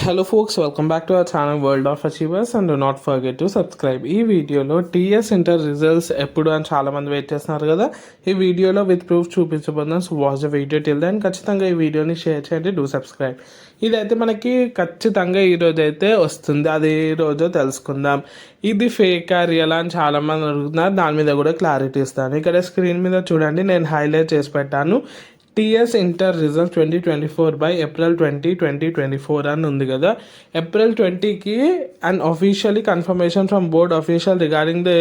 Hello folks, welcome back to our channel World of Achievers and do not forget to subscribe. ఈ వీడియోలో TS inter results ఎప్పుడు అని చాలామంది wait చేస్తున్నారు కదా. ఈ వీడియోలో విత్ ప్రూఫ్ చూపించబోతున్నాను. So watch the video till then. ఖచ్చితంగా ఈ వీడియోని షేర్ చేయండి, డూ సబ్స్క్రైబ్. ఇదైతే మనకి ఖచ్చితంగా ఈరోజు అయితే వస్తుంది. అది ఏ రోజో తెలుసుకుందాం. ఇది ఫేకా రియల్ అని చాలామంది అడుగుతున్నారు. దాని మీద కూడా క్లారిటీ ఇస్తాను. ఇక్కడ స్క్రీన్ మీద చూడండి, నేను హైలైట్ చేసి పెట్టాను. TS inter result 2024 by April 2024 అని ఉంది కదా. ఏప్రిల్ 20కి and officially confirmation from board official regarding the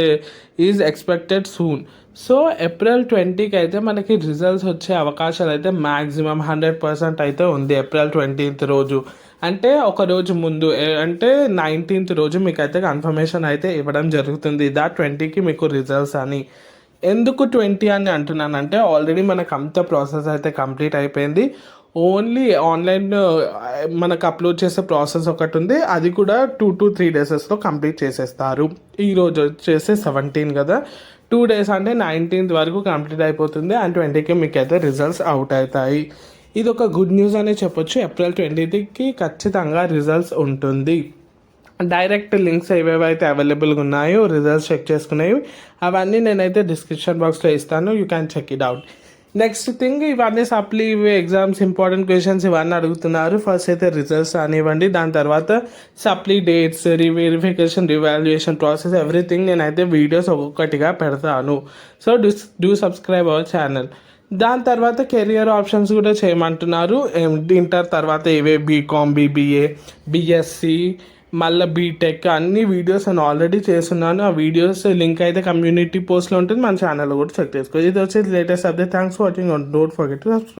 is expected soon. So April 20కి అయితే మనకి రిజల్ట్స్ వచ్చే అవకాశాలు అయితే మ్యాక్సిమం 100% అయితే ఉంది. ఏప్రిల్ 20th రోజు అంటే ఒక రోజు ముందు, అంటే 19th రోజు మీకు అయితే కన్ఫర్మేషన్ అయితే ఇవ్వడం జరుగుతుంది. 20కి మీకు రిజల్ట్స్ అని. ఎందుకు 20 అని అంటున్నానంటే ఆల్రెడీ మనకు అంత ప్రాసెస్ అయితే కంప్లీట్ అయిపోయింది. ఓన్లీ ఆన్లైన్ మనకు అప్లోడ్ చేసే ప్రాసెస్ ఒకటి ఉంది. అది కూడా 2 to 3 డేసెస్లో కంప్లీట్ చేసేస్తారు. ఈరోజు వచ్చేసి 17 కదా, 2 days అంటే 19th వరకు కంప్లీట్ అయిపోతుంది. అండ్ 20కి మీకు అయితే రిజల్ట్స్ అవుట్ అవుతాయి. ఇది ఒక గుడ్ న్యూస్ అనే చెప్పొచ్చు. ఏప్రిల్ 20కి ఖచ్చితంగా రిజల్ట్స్ ఉంటుంది. డైరెక్ట్ లింక్స్ ఏవేవైతే అవైలబుల్గా ఉన్నాయో రిజల్ట్స్ చెక్ చేసుకునేవి అవన్నీ నేనైతే డిస్క్రిప్షన్ బాక్స్లో ఇస్తాను. You can check it out. Next thing, ఇవన్నీ సప్లీ ఎగ్జామ్స్ ఇంపార్టెంట్ క్వశ్చన్స్ ఇవన్నీ అడుగుతున్నారు. ఫస్ట్ అయితే రిజల్ట్స్ అనివ్వండి, దాని తర్వాత supply dates, reverification, revaluation process, everything నేనైతే వీడియోస్ ఒక్కొక్కటిగా పెడతాను. So do subscribe our channel. దాని తర్వాత కెరియర్ ఆప్షన్స్ కూడా చేయమంటున్నారు. ఇంటర్ తర్వాత ఏవే బీకామ్, బీబీఏ, బీఎస్సీ, మళ్ళీ బీటెక్ అన్ని వీడియోస్ నేను ఆల్రెడీ చేస్తున్నాను. ఆ వీడియోస్ లింక్ అయితే కమ్యూనిటీ పోస్ట్లో ఉంటుంది. మన ఛానల్లో కూడా చెక్ చేసుకోవచ్చు. ఇది వచ్చేసి latest update. Thanks for watching. Don't forget to subscribe.